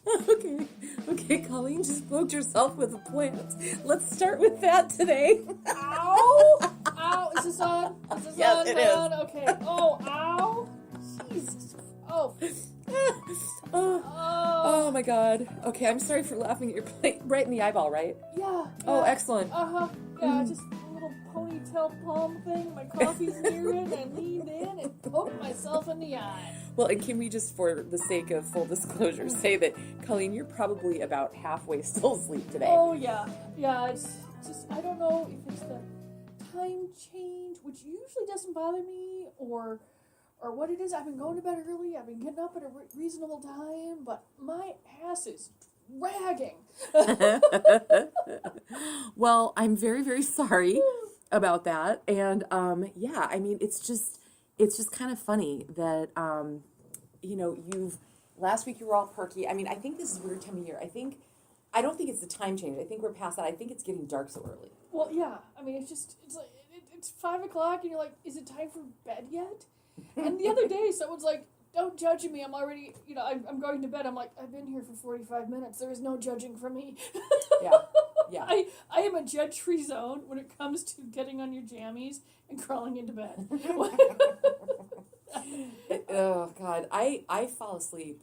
Okay. Okay, Colleen just poked herself with a plant. Let's start with that today. Ow! Ow! Is this on? Is this Yes, on? it Am I is. on? Okay. Oh, ow! Jesus. Oh. Oh my god. Okay, I'm sorry for laughing at your plate. Right in the eyeball, right? Yeah. Oh, excellent. Uh-huh. Yeah, just a little ponytail palm thing. My coffee's near it. I leaned in and poked myself in the eye. Well, and can we just, for the sake of full disclosure, say that, Colleen, you're probably about halfway still asleep today. Oh, yeah. Yeah, it's just, I don't know if it's the time change, which usually doesn't bother me, or what it is. I've been going to bed early. I've been getting up at a reasonable time, but my ass is dragging. Well, I'm very, very sorry about that. And yeah, I mean, it's just kind of funny that last week you were all perky. I mean, I think this is a weird time of year. I don't think it's the time change. I think we're past that. I think it's getting dark so early. Well, yeah. I mean, it's like it's 5 o'clock, and you're like, is it time for bed yet? And the other day, someone's like, don't judge me. I'm already, I'm going to bed. I'm like, I've been here for 45 minutes. There is no judging for me. Yeah. I am a judge-free zone when it comes to getting on your jammies and crawling into bed. Oh God, I fall asleep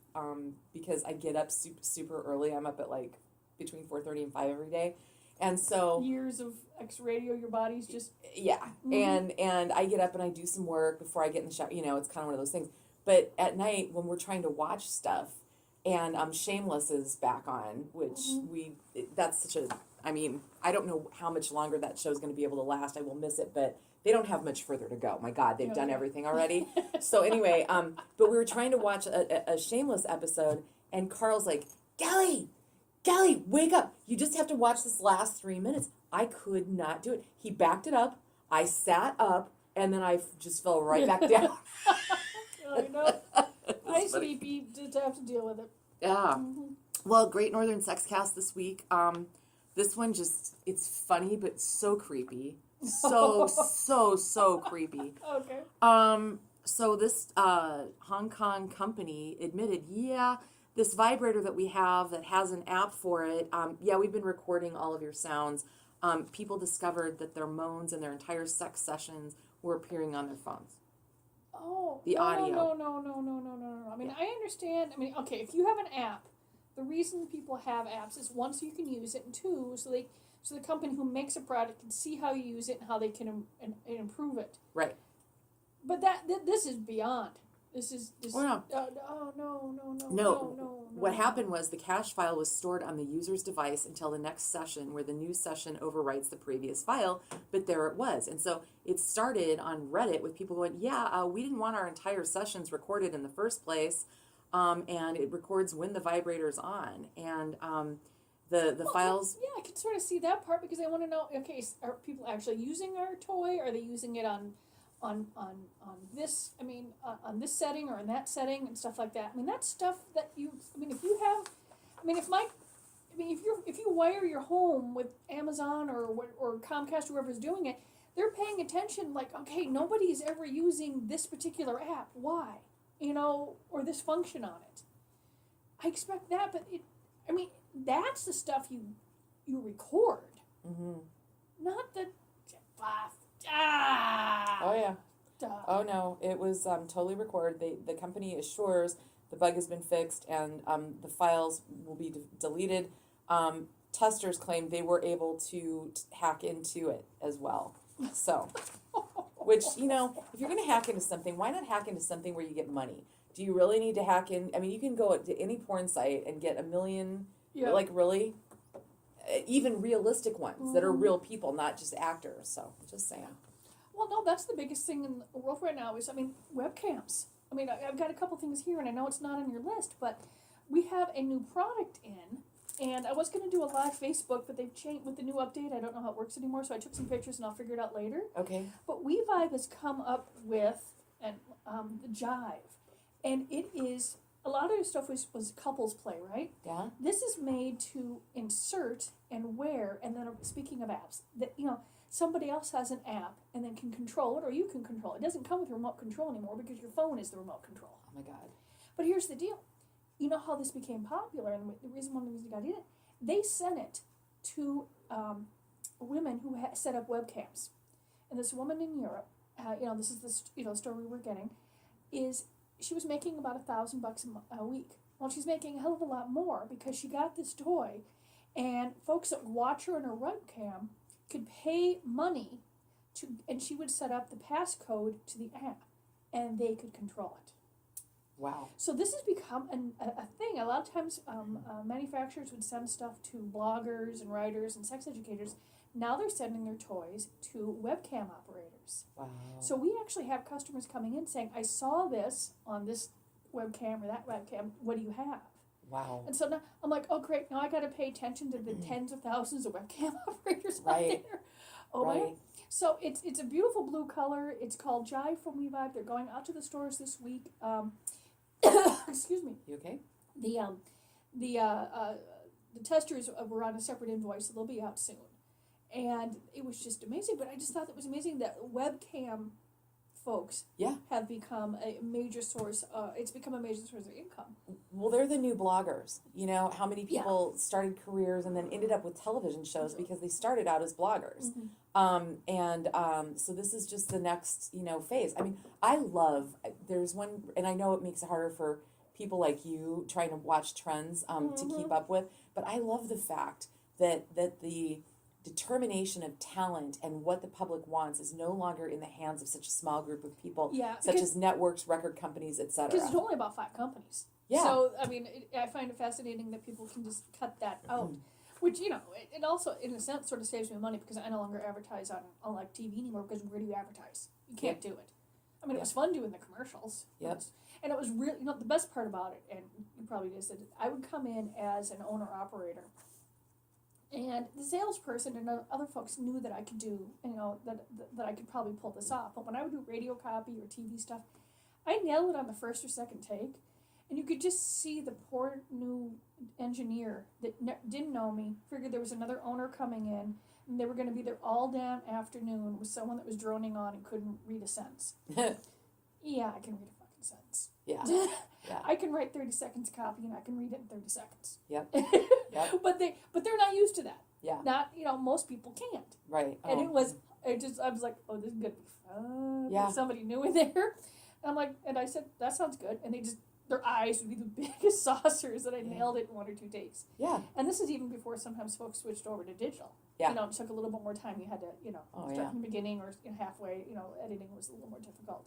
because I get up super early. I'm up at like between 4:30 and 5 every day, and so Years of X-radio, your body's just... yeah, and I get up and I do some work before I get in the shower. It's kind of one of those things. But at night when we're trying to watch stuff, and Shameless is back on, which that's such a... I mean, I don't know how much longer that show's going to be able to last. I will miss it, but they don't have much further to go. My God, they've done everything already. So anyway, but we were trying to watch a Shameless episode, and Carl's like, Kelly, wake up. You just have to watch this last 3 minutes. I could not do it. He backed it up. I sat up, and then I just fell right back down. I sleepy, just have to deal with it. Yeah. Well, Great Northern Sexcast this week. This one it's funny, but so creepy. So creepy. Okay. So this Hong Kong company admitted, this vibrator that we have that has an app for it, we've been recording all of your sounds. People discovered that their moans and their entire sex sessions were appearing on their phones. Oh. The audio. No. I mean, I understand. I mean, okay, if you have an app, the reason people have apps is one, so you can use it, and two, so the company who makes a product can see how you use it and how they can improve it. Right. But this is beyond. This is no. No. What happened was the cache file was stored on the user's device until the next session, where the new session overwrites the previous file, but there it was. And so it started on Reddit with people going, we didn't want our entire sessions recorded in the first place, and it records when the vibrator's on. And the files... Yeah, I can sort of see that part, because I want to know, okay, are people actually using our toy? Are they using it on this, on this setting or in that setting and stuff like that? I mean, that's stuff that if you wire your home with Amazon or Comcast, whoever's doing it, they're paying attention, like, okay, nobody's ever using this particular app. Why? Or this function on it. I expect that, but that's the stuff you record. Mm-hmm. Not the... Oh, yeah. Oh, no. It was totally recorded. The company assures the bug has been fixed, and the files will be deleted. Testers claim they were able to hack into it as well. So, which, if you're going to hack into something, why not hack into something where you get money? Do you really need to hack in? I mean, you can go to any porn site and get 1 million, like, really? Even realistic ones that are real people, not just actors. So, just saying. Well, no, that's the biggest thing in the world right now is, webcams. I've got a couple things here, and I know it's not on your list, but we have a new product in, and I was going to do a live Facebook, but they've changed with the new update. I don't know how it works anymore, so I took some pictures, and I'll figure it out later. Okay. But WeVibe has come up with the Jive, and it is... A lot of your stuff was couples play, right? Yeah. This is made to insert and wear, and then speaking of apps, that somebody else has an app and then can control it, or you can control it. It doesn't come with remote control anymore because your phone is the remote control. Oh my God. But here's the deal: you know how this became popular, and the reason one of the reasons it got in it, they sent it to women who set up webcams. And this woman in Europe, this is the story we're getting, is she was making about $1,000 a week. Well, she's making a hell of a lot more because she got this toy, and folks that watch her on her webcam could pay money and she would set up the passcode to the app, and they could control it. Wow. So this has become a thing. A lot of times manufacturers would send stuff to bloggers and writers and sex educators. Now they're sending their toys to webcam operators. Wow. So we actually have customers coming in saying, I saw this on this webcam or that webcam. What do you have? Wow. And so now I'm like, oh, great. Now I got to pay attention to the tens of thousands of webcam operators out Right. there. Oh, right. my. So it's a beautiful blue color. It's called Jive from Levi. They're going out to the stores this week. Excuse me. You okay? The testers were on a separate invoice, so they'll be out soon. And it was just amazing. But I just thought it was amazing that webcam folks have become a major source. It's become a major source of income. Well, they're the new bloggers. You know, how many people started careers and then ended up with television shows because they started out as bloggers. So this is just the next, phase. I mean, there's one, and I know it makes it harder for people like you trying to watch trends to keep up with, but I love the fact that the determination of talent and what the public wants is no longer in the hands of such a small group of people, such as networks, record companies, etc. Because it's only about 5 companies. Yeah. So, I mean, I find it fascinating that people can just cut that out. Which, it also, in a sense, sort of saves me money because I no longer advertise on like TV anymore, because where do you advertise? You can't do it. I mean, it was fun doing the commercials. Yep. And it was really, the best part about it, and you probably just said it, I would come in as an owner-operator. And the salesperson and other folks knew that I could do, that I could probably pull this off. But when I would do radio copy or TV stuff, I nailed it on the first or second take. And you could just see the poor new engineer that didn't know me, figured there was another owner coming in, and they were going to be there all damn afternoon with someone that was droning on and couldn't read a sentence. Yeah, I can read a fucking sentence. Yeah. I can write 30 seconds copy, and I can read it in 30 seconds. Yep. But they're not used to that. Yeah. Not, most people can't. Right. And I was like, oh, this is going to be fun. Yeah. There's somebody new in there. And I'm like, and I said, that sounds good. And their eyes would be the biggest saucers that I nailed it in 1 or 2 takes. Yeah. And this is even before sometimes folks switched over to digital. Yeah. It took a little bit more time. You had to, start from the beginning or halfway, editing was a little more difficult.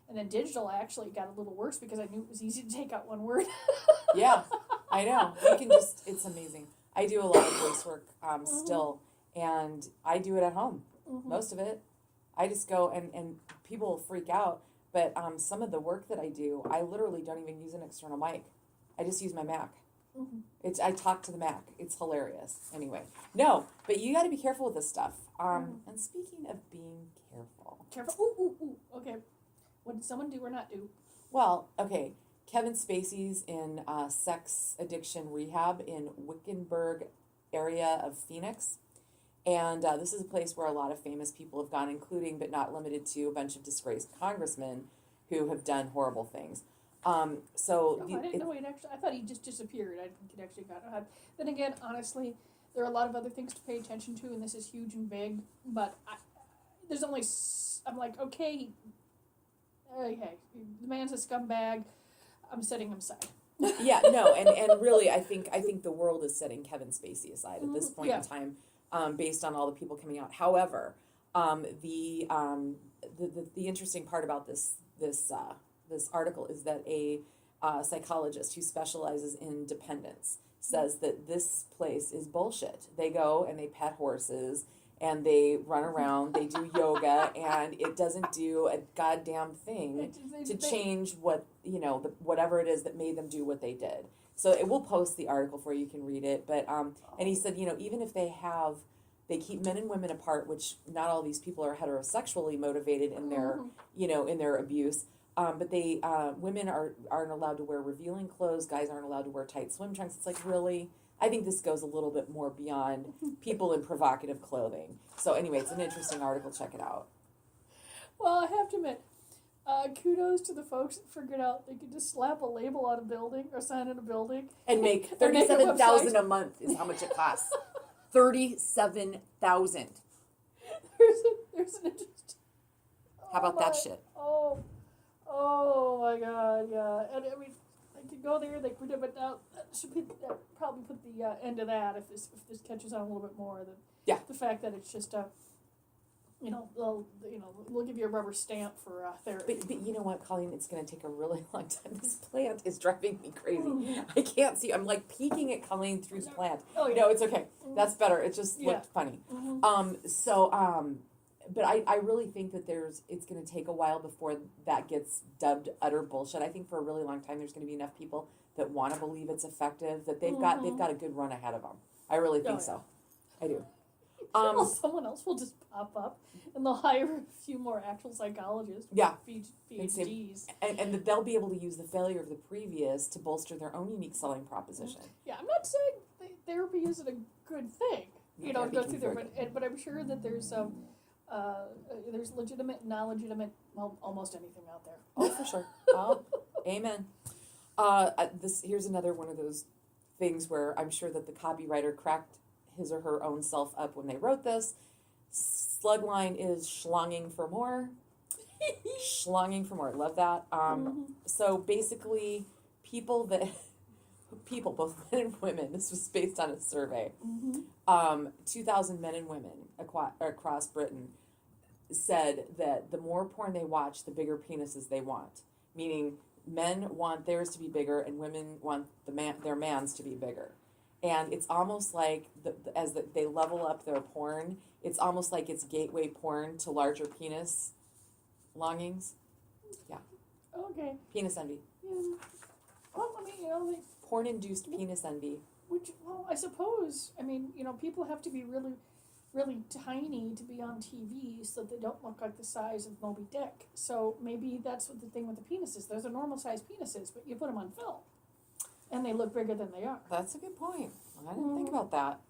And then digital actually got a little worse because I knew it was easy to take out one word. Yeah, I know. You can it's amazing. I do a lot of voice work still, and I do it at home, most of it. I just go, and people freak out, but some of the work that I do, I literally don't even use an external mic. I just use my Mac. I talk to the Mac. It's hilarious. Anyway, no, but you got to be careful with this stuff. And speaking of being careful. Ooh, okay. What did someone do or not do? Well, okay. Kevin Spacey's in sex addiction rehab in Wickenburg area of Phoenix. And this is a place where a lot of famous people have gone, including but not limited to a bunch of disgraced congressmen who have done horrible things. I didn't know I thought he just disappeared. I didn't think it actually got out. Then again, honestly, there are a lot of other things to pay attention to, and this is huge and big. But I'm like, okay, the man's a scumbag. I'm setting him aside. Yeah, no, and really, I think the world is setting Kevin Spacey aside at this point in time, based on all the people coming out. However, the interesting part about this article is that a psychologist who specializes in dependence says that this place is bullshit. They go and they pet horses and they run around, they do yoga, and it doesn't do a goddamn thing to change whatever it is that made them do what they did. So it will post the article for you, you can read it. But and he said, even if they keep men and women apart, which not all these people are heterosexually motivated in their in their abuse. But women aren't allowed to wear revealing clothes. Guys aren't allowed to wear tight swim trunks. It's like, really? I think this goes a little bit more beyond people in provocative clothing. So anyway, it's an interesting article. Check it out. Well, I have to admit, Kudos to the folks that figured out they could just slap a label on a building or sign in a building And make and make a $37,000 website. a month is how much it costs. 37,000. There's an interest. How about that shit? Oh my God, yeah. And I mean, they could go there. They could, but now that should probably put the end of that if this catches on a little bit more. The fact that it's just we'll give you a rubber stamp for therapy. But you know what, Colleen? It's going to take a really long time. This plant is driving me crazy. I can't see. I'm like peeking at Colleen through the plant. Oh, yeah. No, it's okay. That's better. It just looked funny. But I really think that it's going to take a while before that gets dubbed utter bullshit. I think for a really long time there's going to be enough people that want to believe it's effective that they've got a good run ahead of them. I really think so. I do. Well, someone else will just pop up and they'll hire a few more actual psychologists. Yeah. PhDs. And they'll be able to use the failure of the previous to bolster their own unique selling proposition. Yeah, I'm not saying therapy isn't a good thing, to go through there, but I'm sure that there's legitimate and non-legitimate, well, almost anything out there. Oh, for sure. Amen. Here's another one of those things where I'm sure that the copywriter cracked his or her own self up when they wrote this. Slugline is schlonging for more. Schlonging for more. Love that. So basically, people, both men and women, this was based on a survey. 2,000 men and women across Britain said that the more porn they watch, the bigger penises they want. Meaning, men want theirs to be bigger, and women want their man's to be bigger. And it's almost like they level up their porn, it's almost like it's gateway porn to larger penis longings. Yeah. Okay. Penis envy. Yeah. Well, I mean, porn-induced penis envy. I suppose, people have to be really, really tiny to be on TV so that they don't look like the size of Moby Dick. So maybe that's what the thing with the penises. Those are normal-sized penises, but you put them on film. And they look bigger than they are. That's a good point. I didn't think about that.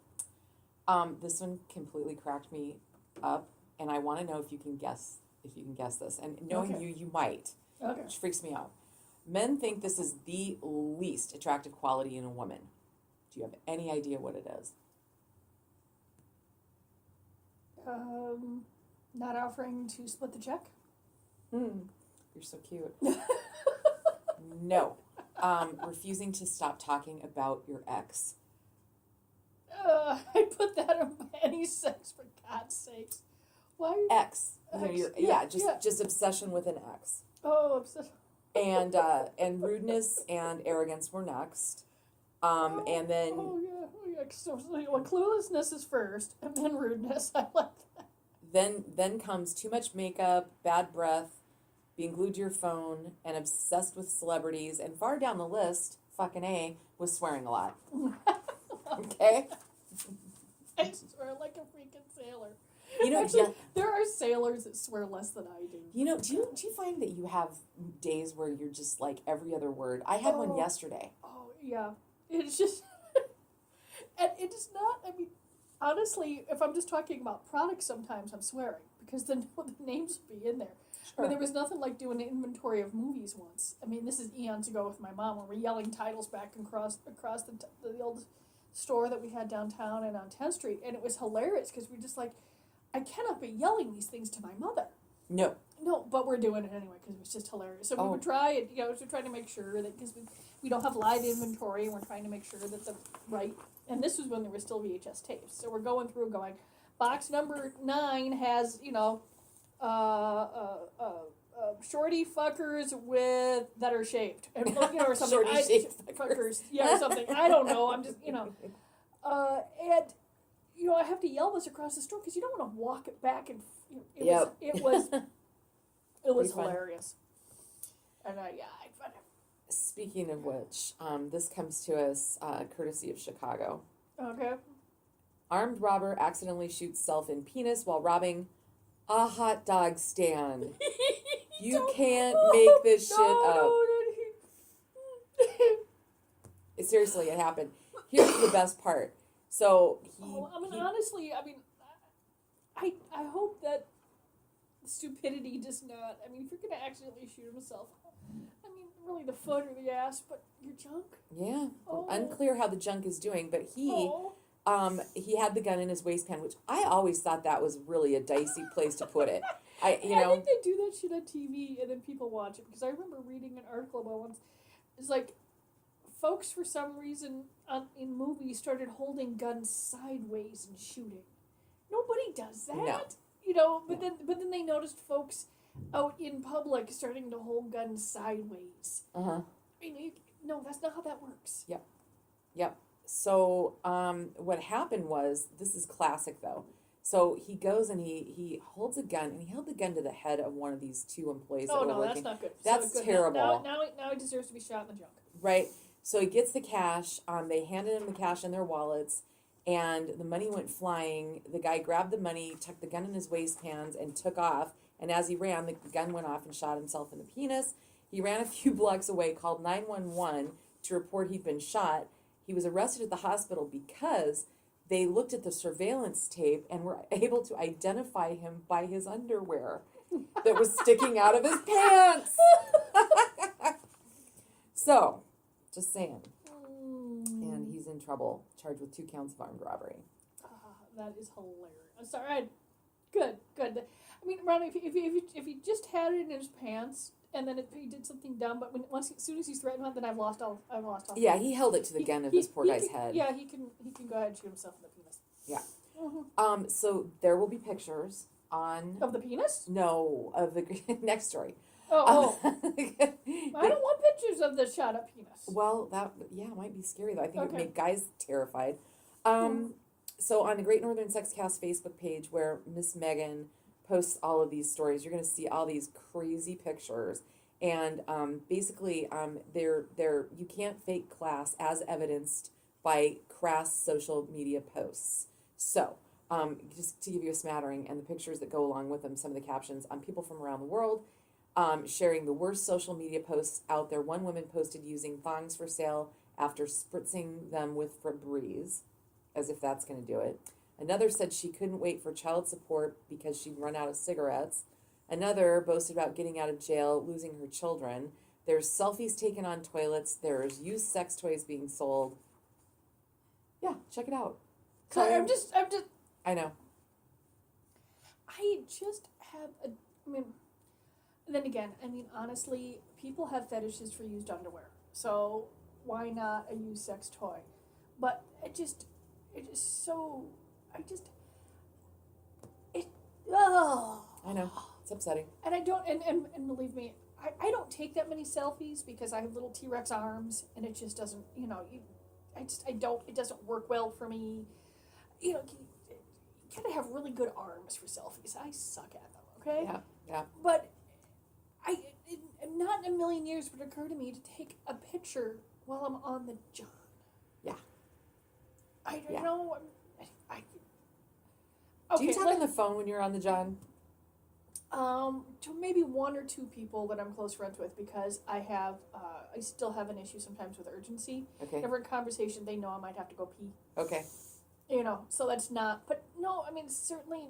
This one completely cracked me up, and I want to know if you can guess this. And knowing you might, which freaks me out. Men think this is the least attractive quality in a woman. Do you have any idea what it is? Not offering to split the check. You're so cute. No. Refusing to stop talking about your ex. I put that on any sex, for God's sakes. Why? Ex. Just obsession with an ex. Oh, obsession. And rudeness and arrogance were next. And then. Oh yeah. So, cluelessness is first, and then rudeness. I like that. Then comes too much makeup, bad breath, being glued to your phone, and obsessed with celebrities. And far down the list, fucking A, was swearing a lot. Okay? I swear like a freaking sailor. Actually, there are sailors that swear less than I do. Do you find that you have days where you're just like every other word? I had one yesterday. Oh, yeah. It's just, and it is not, honestly, if I'm just talking about products, sometimes I'm swearing because the names would be in there. Sure. There was nothing like doing an inventory of movies once. This is eons ago with my mom when we're yelling titles back across the old store that we had downtown and on 10th Street, and it was hilarious because we're just like, I cannot be yelling these things to my mother. No, but we're doing it anyway because it was just hilarious. So we would try it, we're trying to make sure that, because we don't have live inventory, and we're trying to make sure that the right, and this was when there were still VHS tapes. So we're going through going, box number 9 has, shorty fuckers that are shaved, and or something. Shorty shaved fuckers, or something. I don't know. I'm just, and I have to yell this across the store because you don't want to walk it back, and it was hilarious. And I find it. Speaking of which, this comes to us courtesy of Chicago. Okay. Armed robber accidentally shoots self in penis while robbing a hot dog stand. You can't make this shit up. Seriously, it happened. Here's the best part. So honestly, I hope that stupidity does not. I mean, if you're gonna accidentally shoot himself, I mean, really the foot or the ass, but your junk. Yeah. Oh. Unclear how the junk is doing, but Oh. he had the gun in his waistband, which I always thought that was really a dicey place to put it. I think they do that shit on TV and then people watch it, because I remember reading an article about once. It's like, folks for some reason in movies started holding guns sideways and shooting. Nobody does that. No. You know, but then they noticed folks out in public starting to hold guns sideways. Uh-huh. I mean, no, that's not how that works. Yep. So what happened was, this is classic though. So he goes and he holds a gun, and he held the gun to the head of one of these two employees that were working. That's not good. That's so good. terrible. Now he deserves to be shot in the junk. Right. So he gets the cash. They handed him the cash in their wallets, and the money went flying. The guy grabbed the money, tucked the gun in his waistbands, and took off. And as he ran, the gun went off and shot himself in the penis. He ran a few blocks away, called 911 to report he'd been shot. He was arrested at the hospital because they looked at the surveillance tape and were able to identify him by his underwear that was sticking out of his pants. So, just saying. And he's in trouble, charged with 2 counts of armed robbery. That is hilarious. I'm sorry. Good. I mean, Ron, if he just had it in his pants, and then he did something dumb, but as soon as he's threatened, then I've lost all. Yeah, he held it to the gun of this poor guy's head. Yeah, he can go ahead and shoot himself in the penis. Yeah. Mm-hmm. So there will be pictures on. Of the penis? No, of the next story. Oh. I don't want pictures of the shot up penis. Well, that might be scary though. I think it would make guys terrified. Mm-hmm. So on the Great Northern Sexcast Facebook page, where Miss Megan posts all of these stories, you're going to see all these crazy pictures, and basically, they're you can't fake class as evidenced by crass social media posts. So, just to give you a smattering, and the pictures that go along with them, some of the captions on people from around the world, sharing the worst social media posts out there. One woman posted using thongs for sale after spritzing them with Febreze, as if that's going to do it. Another said she couldn't wait for child support because she'd run out of cigarettes. Another boasted about getting out of jail, losing her children. There's selfies taken on toilets. There's used sex toys being sold. Yeah, check it out. Sorry, I'm just. I know. I just have then again, honestly, people have fetishes for used underwear. So why not a used sex toy? But it is so. I know. It's upsetting. And I don't, and believe me, I don't take that many selfies because I have little T-Rex arms, and it just doesn't, it doesn't work well for me. You gotta have really good arms for selfies. I suck at them, okay? Yeah. But not in a million years would it occur to me to take a picture while I'm on the john. Yeah. I don't know. Do you talk on the phone when you're on the john? To maybe 1 or 2 people that I'm close friends with, because I still have an issue sometimes with urgency. Okay. Every conversation, they know I might have to go pee. Okay. So that's not, but no, certainly,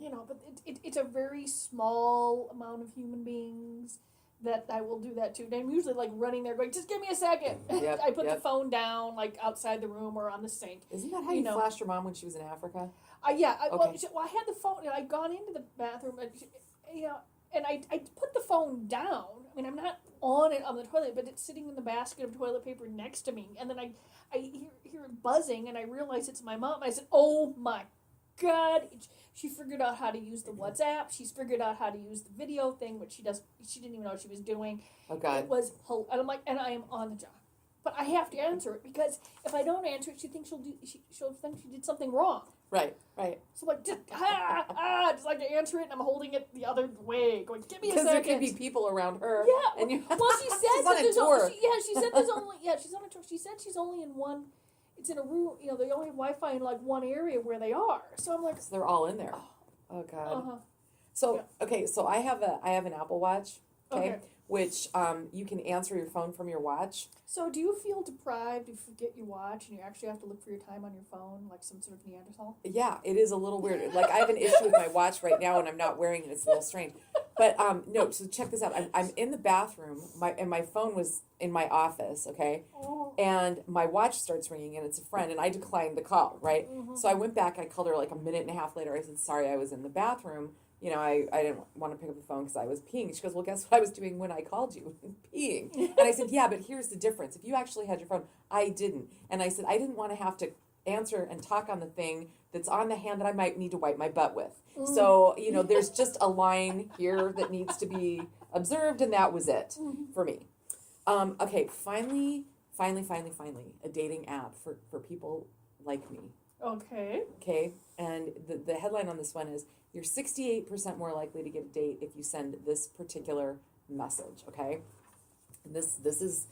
but it's a very small amount of human beings that I will do that to. And I'm usually like running there going, just give me a second. Yep, I put the phone down like outside the room or on the sink. Isn't that how you flashed your mom when she was in Africa? Yeah. Okay. Well, I had the phone, I'd gone into the bathroom, and I put the phone down. I'm not on it on the toilet, but it's sitting in the basket of toilet paper next to me. And then I hear it buzzing, and I realize it's my mom. I said, oh my God. She figured out how to use the WhatsApp. She's figured out how to use the video thing, which she didn't even know what she was doing. Oh God. It was, and I'm like, and I am on the job. But I have to answer it, because if I don't answer it, she thinks she'll think she did something wrong. Right. So like, just like to answer it, and I'm holding it the other way, going, give me a second. Because there could be people around her. Yeah. And well, she said she's that on a there's tour. only, she said there's only, she's on a tour. She said she's only in one, it's in a room, they only have Wi-Fi in like one area where they are. So I'm like. So they're all in there. Oh God. Uh-huh. So, okay, so I have an Apple Watch, okay, which you can answer your phone from your watch. So do you feel deprived if you forget your watch and you actually have to look for your time on your phone like some sort of Neanderthal? Yeah, it is a little weird. Like I have an issue with my watch right now and I'm not wearing it. It's a little strange. But no, so check this out. I'm in the bathroom, and my phone was in my office, okay? Oh. And my watch starts ringing, and it's a friend, and I declined the call, right? Mm-hmm. So I went back, I called her like a minute and a half later. I said, sorry, I was in the bathroom. You know, I didn't want to pick up the phone because I was peeing. She goes, well, guess what I was doing when I called you? Peeing. And I said, yeah, but here's the difference. If you actually had your phone, I didn't. And I said, I didn't want to have to answer and talk on the thing that's on the hand that I might need to wipe my butt with. So, you know, there's just a line here that needs to be observed, and that was it for me. Okay, finally, a dating app for people like me. Okay. Okay, and the headline on this one is, you're 68% more likely to get a date if you send this particular message, okay? And this is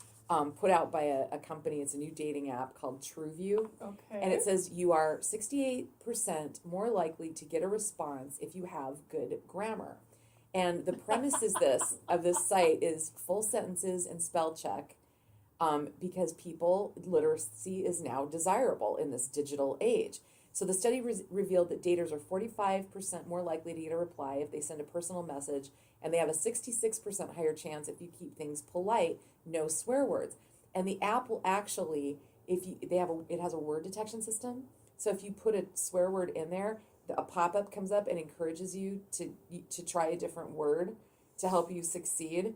put out by a company. It's a new dating app called TrueView. Okay. And it says you are 68% more likely to get a response if you have good grammar. And the premise is of this site is full sentences and spell check, because literacy is now desirable in this digital age. So the study revealed that daters are 45% more likely to get a reply if they send a personal message, and they have a 66% higher chance if you keep things polite, no swear words. And the app will actually, it has a word detection system. So if you put a swear word in there, a pop-up comes up and encourages you to try a different word to help you succeed.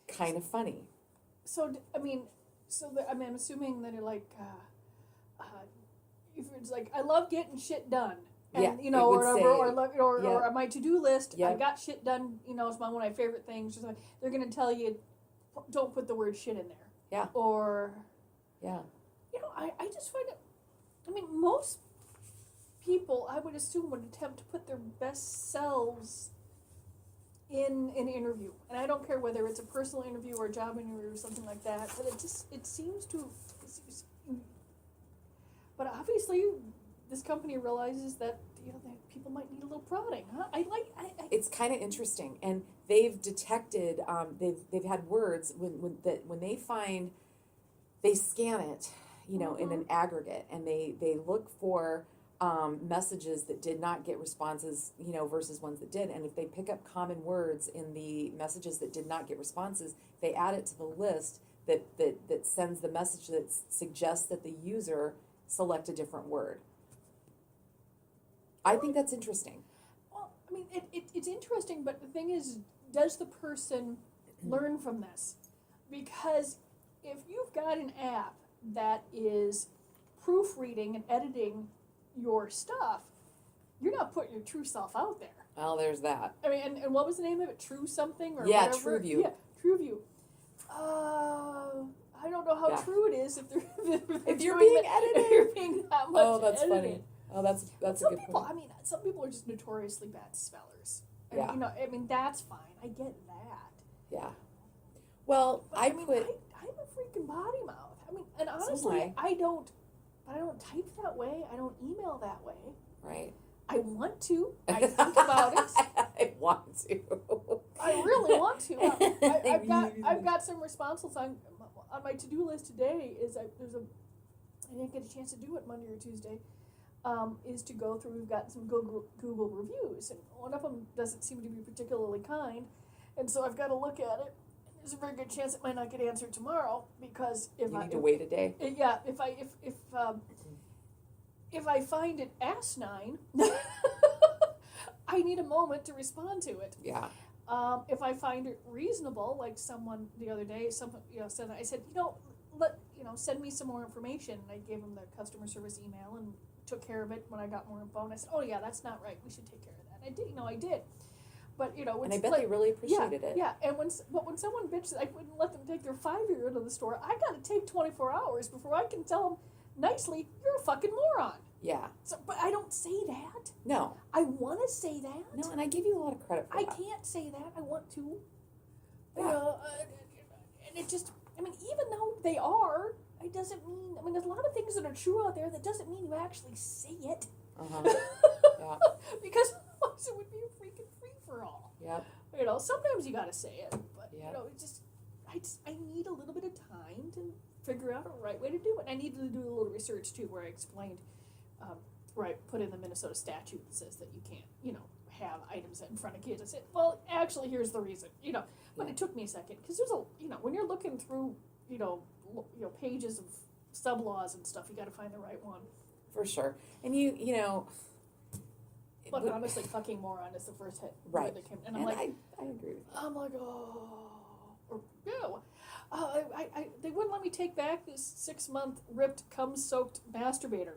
Kind of funny. So, I'm assuming that you're like, if it's like, I love getting shit done. And, Yeah, you know, it or would whatever, say- or on my to-do list, I Yep. got shit done, you know, it's one of my favorite things. Or something. They're going to tell you, don't put the word shit in there. Yeah. Or, Yeah. you know, I just find it, most people, I would assume, would attempt to put their best selves in an interview. And I don't care whether it's a personal interview or a job interview or something like that, but it seems to, but obviously this company realizes that, you know, that people might need a little prodding, huh? It's kind of interesting, and they've detected, they've had words when they scan it, you know, in an aggregate, and they look for messages that did not get responses, you know, versus ones that did. And if they pick up common words in the messages that did not get responses, they add it to the list that sends the message that suggests that the user select a different word. I think that's interesting. Well, it's interesting, but the thing is, does the person learn from this? Because if you've got an app that is proofreading and editing your stuff, you're not putting your true self out there. Well, there's that. And what was the name of it? True something or Yeah, whatever? TrueView. Yeah, TrueView. I don't know how true it is if you're being edited. If you're being that much Oh, that's edited. funny. Oh, that's a Some good people, point. some people are just notoriously bad spellers. Yeah. You know, that's fine. I get that. Yeah. Well, But, I I'm a freaking potty mouth. And honestly, am I don't type that way. I don't email that way. right. I want to. I think about it. I want to. I really want to. I've got some responses on my to-do list today. I didn't get a chance to do it Monday or Tuesday. Is to go through. We've got some Google reviews, and one of them doesn't seem to be particularly kind, and so I've got to look at it. There's a very good chance it might not get answered tomorrow because if You need to wait a day. If I find it asinine, I need a moment to respond to it. Yeah. If I find it reasonable, like someone the other day, said, I said, send me some more information. And I gave them the customer service email and took care of it when I got more info. And I said, oh yeah, that's not right. We should take care of that. I did. But And I bet they really appreciated it. Yeah, and when someone bitches, I wouldn't let them take their 5-year-old to the store. I got to take 24 hours before I can tell them nicely, you're a fucking moron. Yeah. So, but I don't say that. No. I want to say that. No, and I give you a lot of credit for I that. can't say that. I want to. Yeah. And it just, even though they are, it doesn't mean, there's a lot of things that are true out there that doesn't mean you actually say it. Uh-huh. Yeah. Because otherwise it would be a freaking free-for-all. Yep. Sometimes you got to say it, but Yeah. You know, I need a little bit of time to figure out a right way to do it. And I needed to do a little research too, where I explained, where I put in the Minnesota statute that says that you can't, you know, have items in front of kids. I said, well, actually, here's the reason, you know. But it took me a second, because there's you know, when you're looking through, you know, pages of sub-laws and stuff, you got to find the right one. For sure. And you know. But honestly, fucking moron is the first hit. Right. That came, and I'm like, I agree with you. I'm like, they wouldn't let me take back this 6-month ripped, cum-soaked masturbator.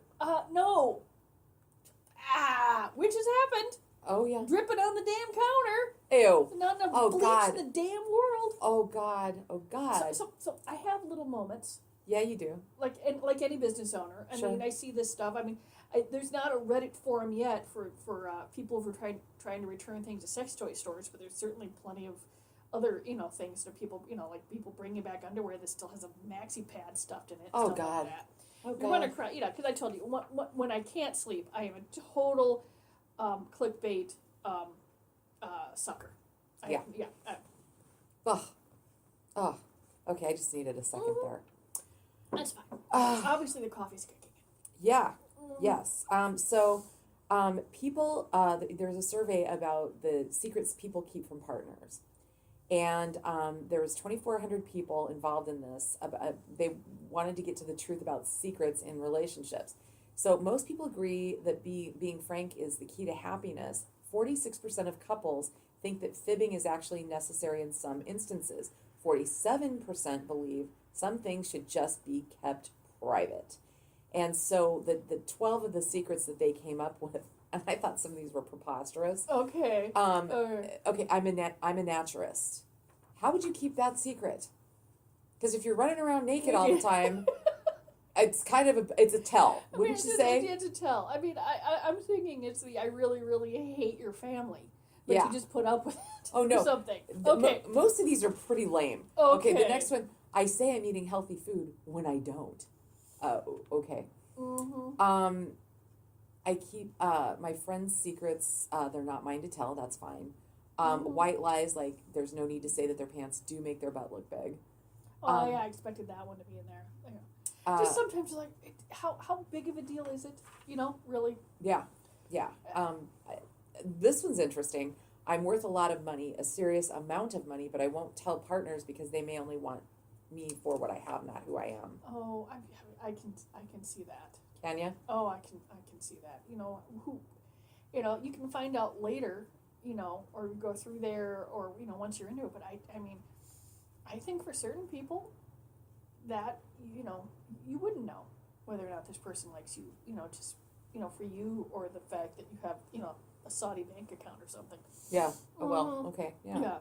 No. Which has happened. Oh, yeah. Dripping on the damn counter. Ew. Not enough Oh, bleach God. in the damn world. Oh, God. Oh, God. So I have little moments, Yeah, you do. like any business owner. I Sure. mean, I see this stuff. I mean, there's not a Reddit forum yet for people who are trying to return things to sex toy stores, but there's certainly plenty of other, you know, things that people, you know, like people bringing back underwear that still has a maxi pad stuffed in it. Oh, stuff God. Like that. Oh, You want to God. cry, you know, because I told you, when I can't sleep, I am a total clickbait sucker. Yeah. Yeah. Oh. Oh. Okay, I just needed a second there. That's fine. Ah. Obviously, the coffee's kicking in. Yeah. Yes. People, there's a survey about the secrets people keep from partners. And there was 2,400 people involved in this. They wanted to get to the truth about secrets in relationships. So most people agree that being frank is the key to happiness. 46% of couples think that fibbing is actually necessary in some instances. 47% believe some things should just be kept private. And so the 12 of the secrets that they came up with, and I thought some of these were preposterous. Okay. Okay, I'm a naturist. How would you keep that secret? Because if you're running around naked all the time, it's kind of it's a tell. Wouldn't you say? It's a tell. I mean, I'm thinking it's I really, really hate your family. But Yeah. you just put up with it. Oh, no. Or something. Okay. Most of these are pretty lame. Okay. The next one, I say I'm eating healthy food when I don't. Okay. Mm-hmm. I keep my friends' secrets. They're not mine to tell. That's fine. White lies, like there's no need to say that their pants do make their butt look big. Oh, yeah, I expected that one to be in there. Yeah. Just sometimes you're like, how big of a deal is it? You know, really? Yeah. This one's interesting. I'm worth a lot of money, a serious amount of money, but I won't tell partners because they may only want me for what I have, not who I am. Oh, I can see that. Can you? Oh, I can see that. You know, you can find out later, you know, or go through there, or, you know, once you're into it. But I mean, I think for certain people that, you know, you wouldn't know whether or not this person likes you, you know, just, you know, for you, or the fact that you have, you know, a Saudi bank account or something. Yeah. Oh, well, okay. Yeah.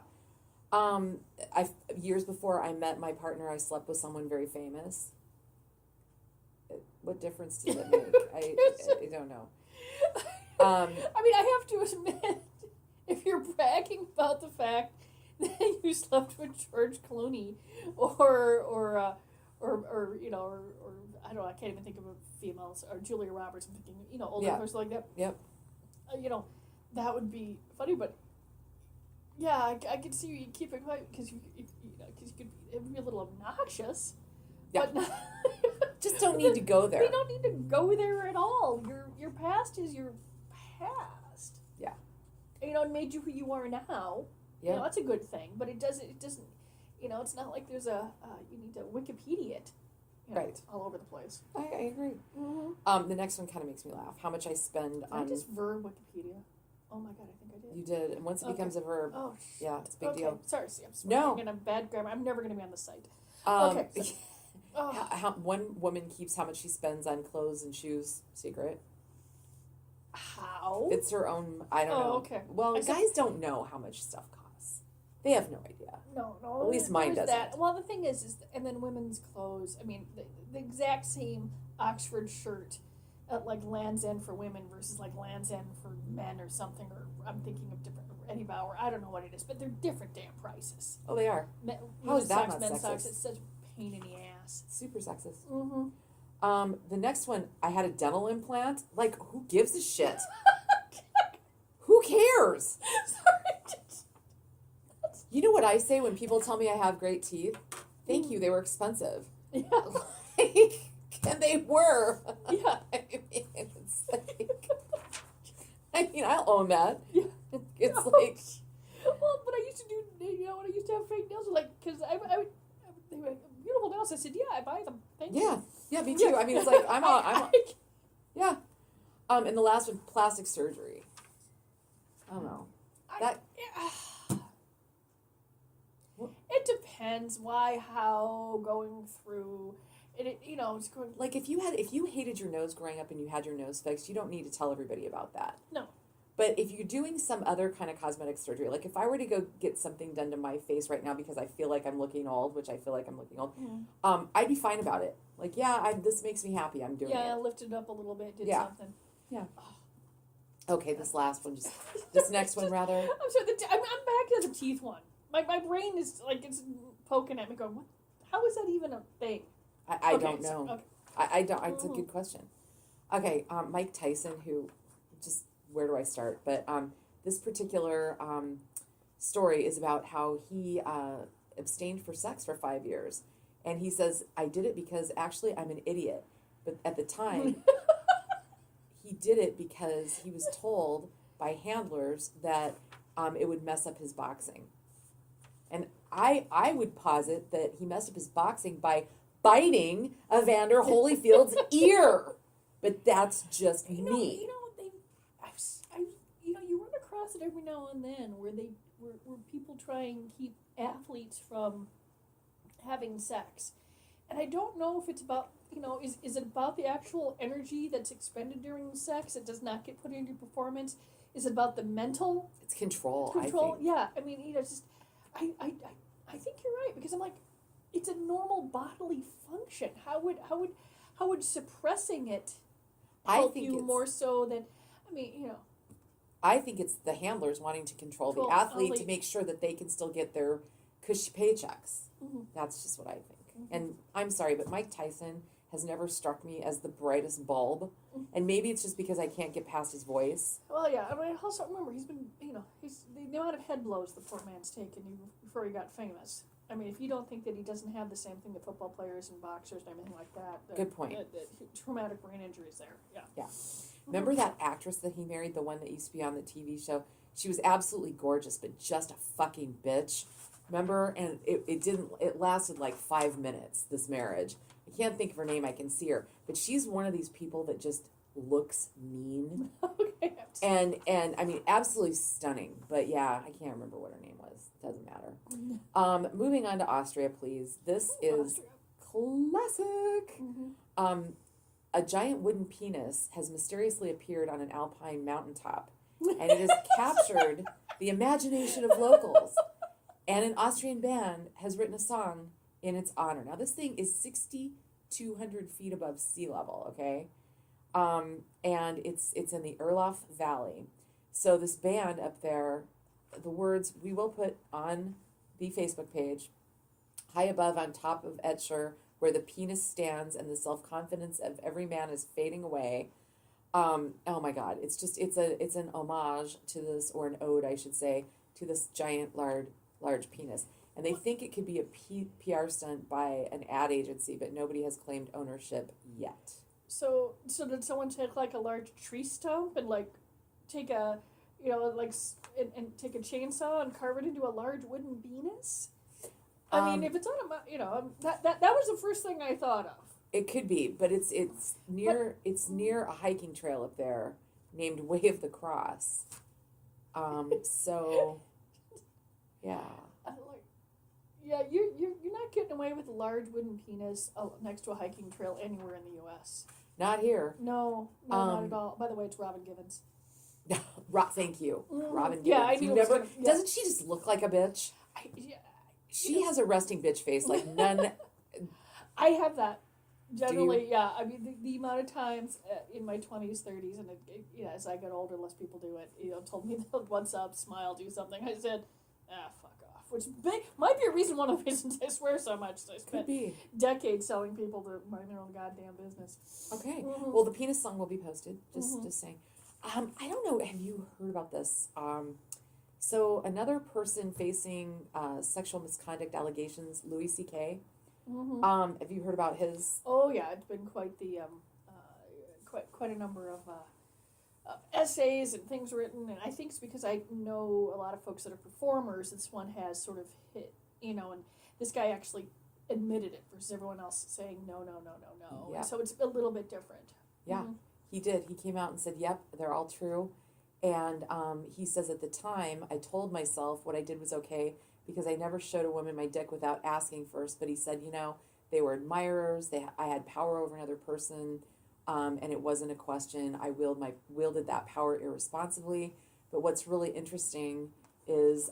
Years before I met my partner, I slept with someone very famous. What difference does it make? I don't know. I mean, I have to admit, if you're bragging about the fact that you slept with George Clooney, or you know, or I don't know, I can't even think of a female, or Julia Roberts. I'm thinking, you know, older person like that. Yep. You know, that would be funny, but yeah, I could see you keep it quiet because you could be a little obnoxious. Yeah. But not, just don't need to go there. We don't need to go there at all. Your past is your past. Yeah. You know, it made you who you are now. Yeah. You know, that's a good thing, but it doesn't. You know, it's not like there's you need to Wikipedia it. You know, right. All over the place. I agree. Mm-hmm. The next one kind of makes me laugh. How much I spend on. I just verb Wikipedia. Oh my god, I think I did. You did, and once it becomes a verb, yeah, it's a big deal. Sorry, I'm speaking in bad grammar. I'm never going to be on the site. Okay. So, how one woman keeps how much she spends on clothes and shoes secret. How? It's her own. I don't know. Okay. Well, guys don't know how much stuff costs. They have no idea. No. At least mine doesn't. That. Well, the thing is, and then women's clothes. I mean, the exact same Oxford shirt at like Land's End for women versus like Land's End for men or something. Or I'm thinking of different Eddie Bauer. I don't know what it is, but they're different damn prices. Oh, they are. How is that not men's sexist? socks. It's such a pain in the ass. Super sexist. Mm-hmm. The next one, I had a dental implant. Like, who gives a shit? Who cares? Sorry. You know what I say when people tell me I have great teeth? Thank you, they were expensive. Yeah. And they were. Yeah. I mean, it's like, I'll own that. Yeah. It's like, Well, but I used to do, when I used to have fake nails, like, because they were beautiful nails. I said, yeah, I buy them. Thank you. yeah, me too. I mean, it's like, yeah. And the last one, plastic surgery. I don't know. It depends why, how, going through. It's going. Like if you hated your nose growing up and you had your nose fixed, you don't need to tell everybody about that. No. But if you're doing some other kind of cosmetic surgery, like if I were to go get something done to my face right now because I feel like I'm looking old, which I feel like I'm looking old, I'd be fine about it. Like, this makes me happy. I'm doing it. Yeah, lift it up a little bit, did something. Yeah. Okay, this last one, this next one rather. I'm sorry. I'm back to the teeth one. My brain is like it's poking at me, going, "What? How is that even a thing?" I don't know. Okay. I don't. It's a good question. Okay, Mike Tyson, where do I start? But this particular story is about how he abstained for sex for 5 years. And he says, I did it because actually I'm an idiot. But at the time, he did it because he was told by handlers that it would mess up his boxing. And I would posit that he messed up his boxing by biting Evander Holyfield's ear. But that's just me. You run across it every now and then where people try and keep athletes from having sex. And I don't know if it's about, is it about the actual energy that's expended during sex that does not get put into performance? Is it about the mental? It's control, I think. Yeah. I mean, I think you're right, because I'm like, it's a normal bodily function. How would suppressing it help you more so than, I think it's the handlers wanting to control the athlete to make sure that they can still get their cushy paychecks. Mm-hmm. That's just what I think. Mm-hmm. And I'm sorry, but Mike Tyson has never struck me as the brightest bulb. Mm-hmm. And maybe it's just because I can't get past his voice. Well, yeah. I mean, also remember, he's been, he's the amount of head blows the poor man's taken before he got famous. I mean, if you don't think that he doesn't have the same thing that football players and boxers and everything like that. Good point. Traumatic brain injuries there. Yeah. Yeah. Remember that actress that he married, the one that used to be on the TV show? She was absolutely gorgeous, but just a fucking bitch. Remember? And it lasted like 5 minutes, this marriage. I can't think of her name. I can see her. But she's one of these people that just looks mean. Okay. And I mean, absolutely stunning. But yeah, I can't remember what her name was. Doesn't matter. Moving on to Austria, please. This is classic. Mm-hmm. A giant wooden penis has mysteriously appeared on an alpine mountaintop, and it has captured the imagination of locals. And an Austrian band has written a song in its honor. Now, this thing is 6,200 feet above sea level, okay? And it's in the Erlof Valley. So this band up there, the words we will put on the Facebook page, high above on top of Etcher, where the penis stands and the self-confidence of every man is fading away. Oh my God, it's an homage to this, or an ode, I should say, to this giant large penis. And they think it could be a PR stunt by an ad agency, but nobody has claimed ownership yet. So did someone take like a large tree stump and like take a, and take a chainsaw and carve it into a large wooden penis? I mean, if it's on a, that was the first thing I thought of. It could be, but it's near a hiking trail up there named Way of the Cross. So, yeah. Yeah, you're not getting away with a large wooden penis next to a hiking trail anywhere in the U.S. Not here. No, not at all. By the way, it's Robin Givens. Thank you, Robin Givens. Yeah, I knew. Doesn't she just look like a bitch? She has a resting bitch face like none. I have that. Generally, yeah. I mean, the amount of times in my 20s, 30s, and as I get older, less people do it. Told me, what's up, smile, do something. I said, fuck off. Which might be one of the reasons I swear so much. So I spent decades telling people to mind their own goddamn business. Okay. Mm-hmm. Well, the penis song will be posted. Just saying. I don't know. Have you heard about this? So another person facing sexual misconduct allegations, Louie CK. Mm-hmm. Have you heard about his? Oh yeah, it's been quite the quite a number of essays and things written, and I think it's because I know a lot of folks that are performers. This one has sort of hit, and this guy actually admitted it versus everyone else saying no. Yeah. So it's a little bit different. Yeah, he did. He came out and said, "Yep, they're all true." And he says at the time, I told myself what I did was okay because I never showed a woman my dick without asking first. But he said, they were admirers. I had power over another person, and it wasn't a question. I wielded that power irresponsibly. But what's really interesting is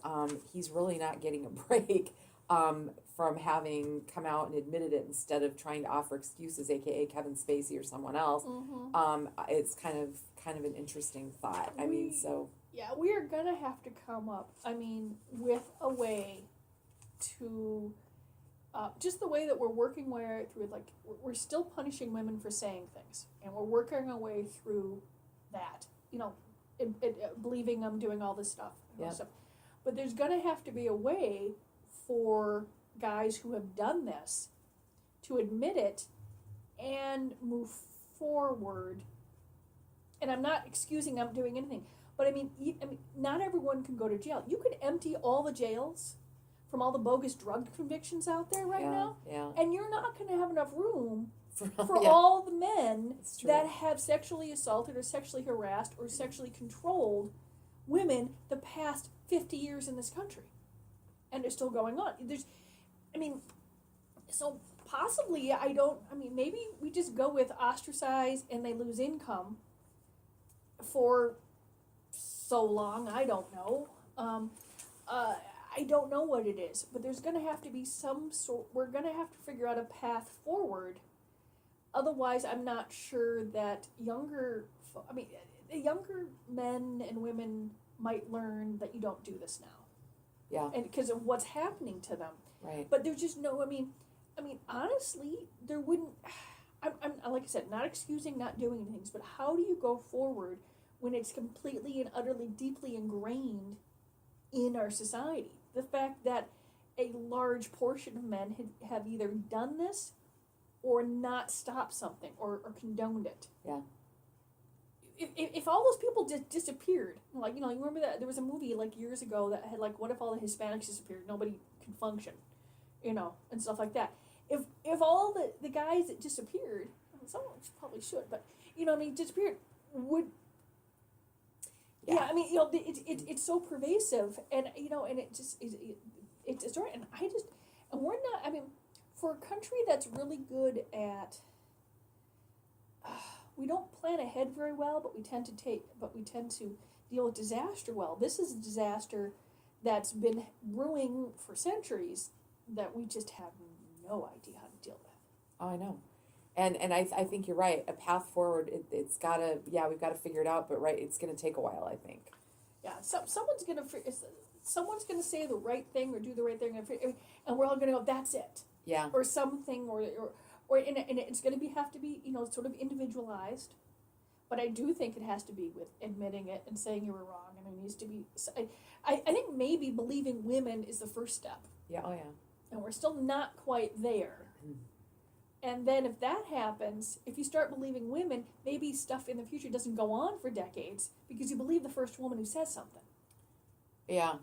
he's really not getting a break from having come out and admitted it instead of trying to offer excuses, aka Kevin Spacey or someone else. It's kind of an interesting thought. Yeah, we are gonna have to come up. With a way to just the way that we're working through, like we're still punishing women for saying things, and we're working our way through that. Believing them, doing all this stuff. Stuff. But there's gonna have to be a way for guys who have done this to admit it and move forward. And I'm not excusing them doing anything, but not everyone can go to jail. You could empty all the jails from all the bogus drug convictions out there now, and you're not going to have enough room for all the men that have sexually assaulted or sexually harassed or sexually controlled women the past 50 years in this country. And they're still going on. So possibly maybe we just go with ostracize and they lose income for so long. I don't know. I don't know what it is, but there's going to have to be we're going to have to figure out a path forward. Otherwise, I'm not sure that younger men and women might learn that you don't do this now. Yeah. And because of what's happening to them. Right. But there's just no, honestly, there wouldn't, I'm like I said, not excusing not doing things, but how do you go forward when it's completely and utterly deeply ingrained in our society? The fact that a large portion of men have either done this or not stopped something or condoned it. Yeah. If all those people just disappeared, you remember that there was a movie years ago that had what if all the Hispanics disappeared, nobody could function, and stuff like that. If all the guys that disappeared, someone probably should, but disappeared, would. Yeah, it's so pervasive, and and it just it's a story, and we're not. For a country that's really good at. We don't plan ahead very well, but we tend to deal with disaster well. This is a disaster that's been brewing for centuries that we just have no idea how to deal with. Oh, I know. And I think you're right. A path forward, we've got to figure it out, but it's going to take a while, I think. Yeah, someone's going to say the right thing or do the right thing, and we're all going to go, that's it. Yeah. Or something, or and it's going to have to be sort of individualized, but I do think it has to be with admitting it and saying you were wrong, and it needs to be. I think maybe believing women is the first step. Yeah. Oh yeah. And we're still not quite there. And then if that happens, if you start believing women, maybe stuff in the future doesn't go on for decades because you believe the first woman who says something. Yeah.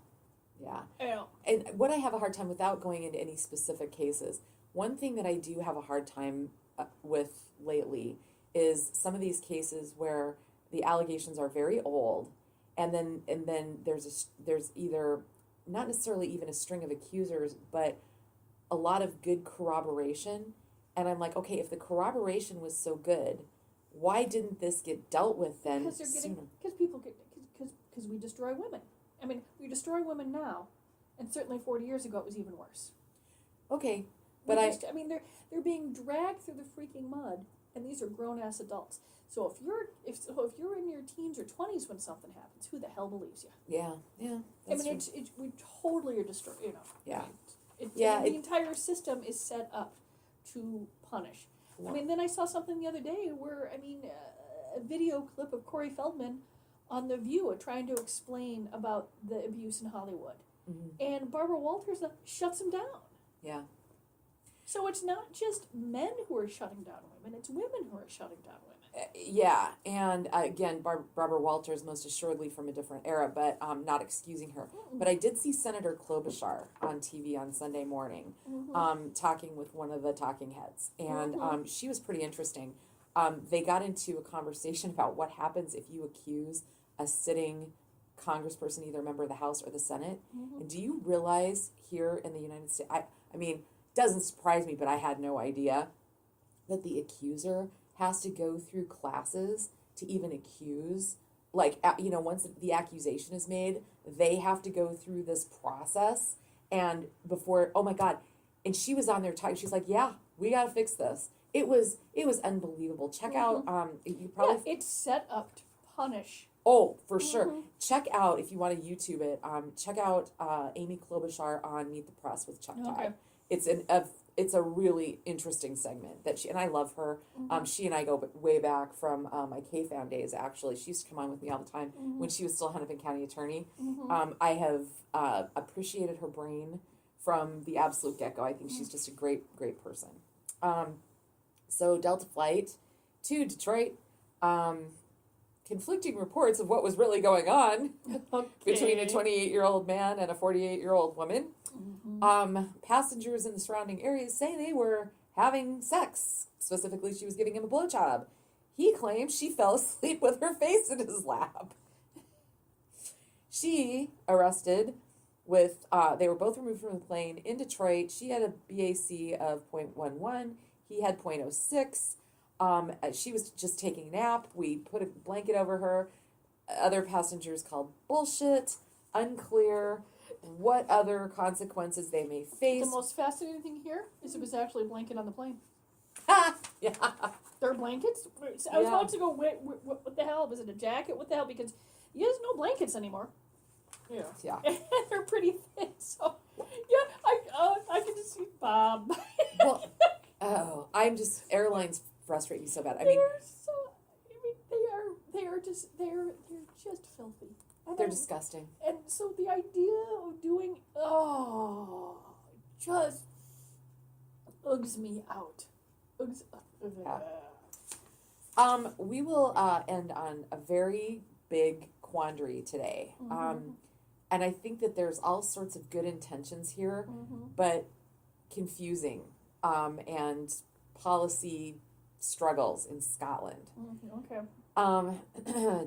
Yeah. Yeah. And what I have a hard time without going into any specific cases. One thing that I do have a hard time with lately is some of these cases where the allegations are very old, and then there's either not necessarily even a string of accusers, but a lot of good corroboration, and I'm like, okay, if the corroboration was so good, why didn't this get dealt with then? Because we destroy women. We destroy women now, and certainly 40 years ago it was even worse. Okay. But they're being dragged through the freaking mud, and these are grown-ass adults. So if you're in your teens or 20s when something happens, who the hell believes you? Yeah. That's true. We totally are destroyed. Yeah. The entire system is set up to punish. Wow. Then I saw something the other day where a video clip of Corey Feldman on The View trying to explain about the abuse in Hollywood. Mm-hmm. And Barbara Walters shuts him down. Yeah. So it's not just men who are shutting down women, it's women who are shutting down women. Yeah, and again, Barbara Walters most assuredly from a different era, but not excusing her. But I did see Senator Klobuchar on TV on Sunday morning, talking with one of the talking heads, and she was pretty interesting. They got into a conversation about what happens if you accuse a sitting congressperson, either a member of the House or the Senate. And do you realize here in the United States, I mean, doesn't surprise me, but I had no idea that the accuser has to go through classes to even accuse. Like, once the accusation is made, they have to go through this process. And before, oh my God. And she was on there talking, she's like, yeah, we got to fix this. It was unbelievable. Check out, you probably. Yeah, it's set up to punish. Oh, for sure. Check out, if you want to YouTube it, check out Amy Klobuchar on Meet the Press with Chuck Todd. It's a really interesting segment that and I love her. She and I go way back from my K-Fan days, actually. She used to come on with me all the time when she was still Hennepin County attorney. I have appreciated her brain from the absolute get-go. I think she's just a great, great person. So Delta Flight to Detroit, conflicting reports of what was really going on between a 28-year-old man and a 48-year-old woman. Passengers in the surrounding areas say they were having sex. Specifically, she was giving him a blowjob. He claims she fell asleep with her face in his lap. She arrested with, they were both removed from the plane in Detroit. She had a BAC of 0.11. He had 0.06. She was just taking a nap. We put a blanket over her. Other passengers called bullshit, unclear what other consequences they may face. The most fascinating thing here is it was actually a blanket on the plane. Yeah. There are blankets? I was about to go, what the hell? Was it a jacket? What the hell? Because there's no blankets anymore. Yeah. And they're pretty thin, so, I can just see Bob. Well, airlines frustrate me so bad. They are just filthy. They're disgusting. And so the idea of doing, just ugs me out. We will end on a very big quandary today. And I think that there's all sorts of good intentions here, but confusing, and policy struggles in Scotland. Okay.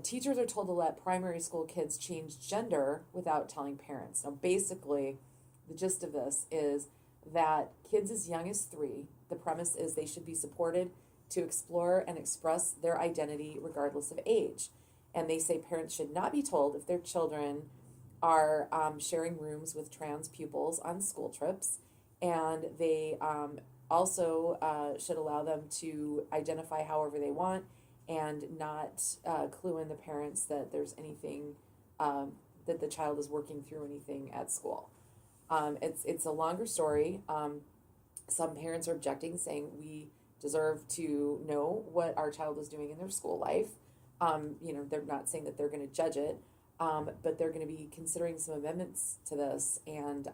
Teachers are told to let primary school kids change gender without telling parents. Now, basically, the gist of this is that kids as young as 3, the premise is they should be supported to explore and express their identity regardless of age. And they say parents should not be told if their children are sharing rooms with trans pupils on school trips. And they also should allow them to identify however they want and not clue in the parents that there's anything, that the child is working through anything at school. It's a longer story. Some parents are objecting, saying we deserve to know what our child is doing in their school life. They're not saying that they're going to judge it, but they're going to be considering some amendments to this. And,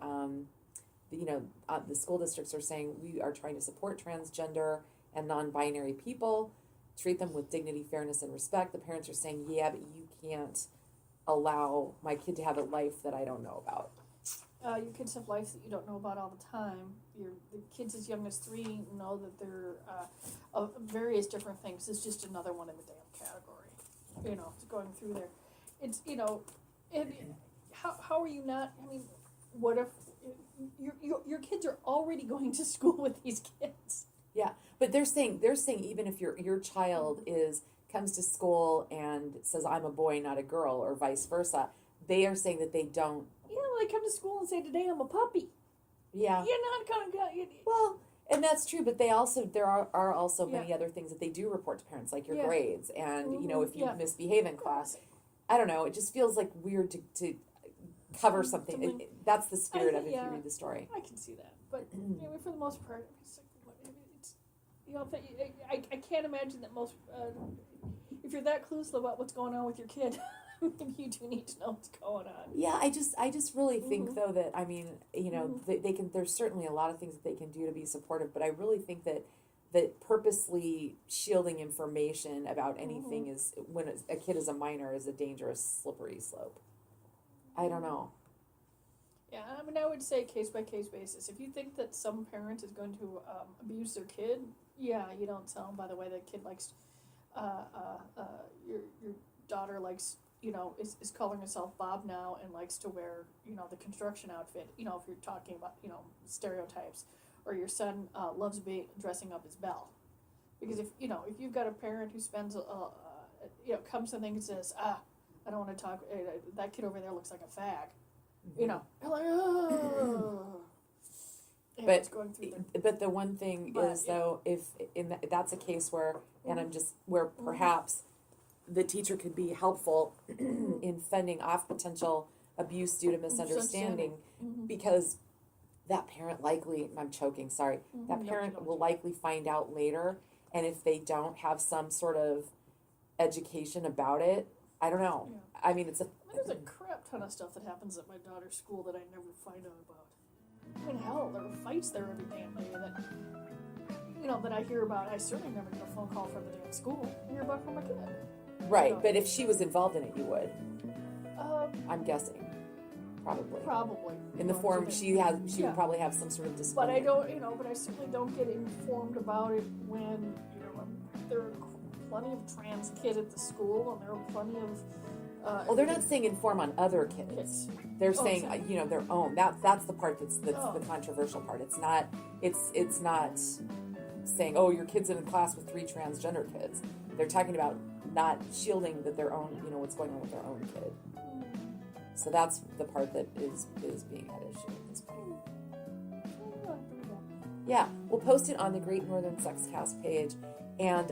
the school districts are saying we are trying to support transgender and non-binary people, treat them with dignity, fairness, and respect. The parents are saying, yeah, but you can't allow my kid to have a life that I don't know about. Your kids have lives that you don't know about all the time. The kids as young as 3 know that they're of various different things. It's just another one in the damn category. It's going through there. It's, how are you not, what if your kids are already going to school with these kids? Yeah, but they're saying even if your child comes to school and says I'm a boy, not a girl, or vice versa, they are saying that they don't. Yeah, they come to school and say today I'm a puppy. Yeah, you're not gonna go. Well, and that's true, but there are also many other things that they do report to parents, like your grades, and if you misbehave in class. I don't know. It just feels like weird to cover something. That's the spirit of it if you read the story. I can see that, but for the most part, I can't imagine that most. If you're that clueless about what's going on with your kid, You do need to know what's going on. Yeah, I just really think though that, I mean, they can, there's certainly a lot of things that they can do to be supportive, but I really think that purposely shielding information about anything is, when a kid is a minor, is a dangerous, slippery slope. I don't know. Yeah, I mean, I would say case by case basis. If you think that some parent is going to abuse their kid, yeah, you don't tell them. By the way, that kid likes, your daughter likes, is calling herself Bob now and likes to wear, the construction outfit. If you're talking about, stereotypes, or your son loves dressing up as Belle, because if you've got a parent who spends comes to think and says, I don't want to talk. That kid over there looks like a fag. You're like, oh. But the one thing is, though, if that's a case where, and I'm just, where perhaps the teacher could be helpful in fending off potential abuse due to misunderstanding, because that parent likely, I'm choking, sorry, that parent will likely find out later, and if they don't have some sort of education about it, I don't know. Yeah. I mean, there's a crap ton of stuff that happens at my daughter's school that I never find out about. I mean, hell, there are fights there every damn day that I hear about. I certainly never get a phone call from the day at school. I hear about from my kid. Right, but if she was involved in it, you would. I'm guessing. Probably. In the form she would probably have some sort of discipline. But I don't, but I certainly don't get informed about it when, there are plenty of trans kids at the school, and there are plenty of... well, they're not saying inform on other kids. They're saying, their own. That's the part that's the controversial part. It's not saying, oh, your kid's in a class with 3 transgender kids. They're talking about not shielding that their own, what's going on with their own kid. So that's the part that is being at issue at this point. Yeah, we'll post it on the Great Northern Sexcast page. And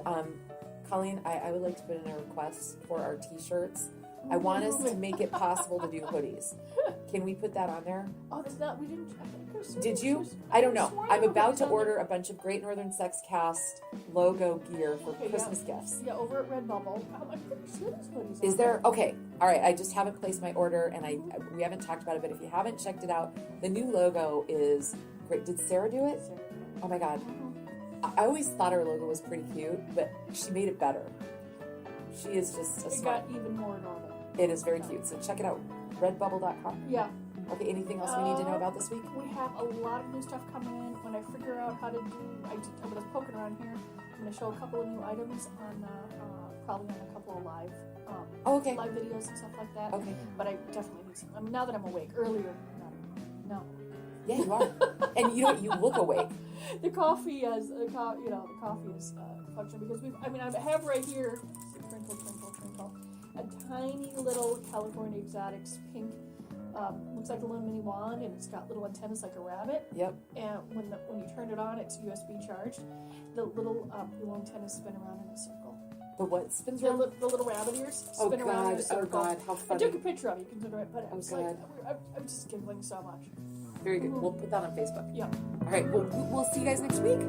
Colleen, I would like to put in a request for our t-shirts. I want us to make it possible to do hoodies. Can we put that on there? Oh, that's not, we didn't, I think did you? I don't know. I'm about to order a bunch of Great Northern Sexcast logo gear for Christmas gifts. Yeah, over at Redbubble. I'm pretty sure there's hoodies. Is there? Okay. All right. I just haven't placed my order, and we haven't talked about it. But if you haven't checked it out, the new logo is great. Did Sarah do it? Oh my God. I always thought her logo was pretty cute, but she made it better. She is just a smart. It got even more normal. It is very cute. So check it out. Redbubble.com. Yeah. Okay, anything else we need to know about this week? We have a lot of new stuff coming in. When I figure out how to do, I was poking around here. I'm going to show a couple of new items on, probably on a couple of live live videos and stuff like that. Okay. But I definitely need some. I mean, now that I'm awake, earlier, no. Yeah, you are. And you look awake. The coffee is, the coffee is functional because I have right here, twinkle, twinkle, twinkle, a tiny little California Exotics pink. Looks like a little mini wand, and it's got little antennas like a rabbit. Yep. And when you turn it on, it's USB charged. The little antennas spin around in a circle. The what spins around? The little rabbit ears spin around in a circle. Oh God, how funny! I took a picture of it. You can do it, but I'm just giggling so much. Very good. We'll put that on Facebook. Yeah. All right. We'll see you guys next week.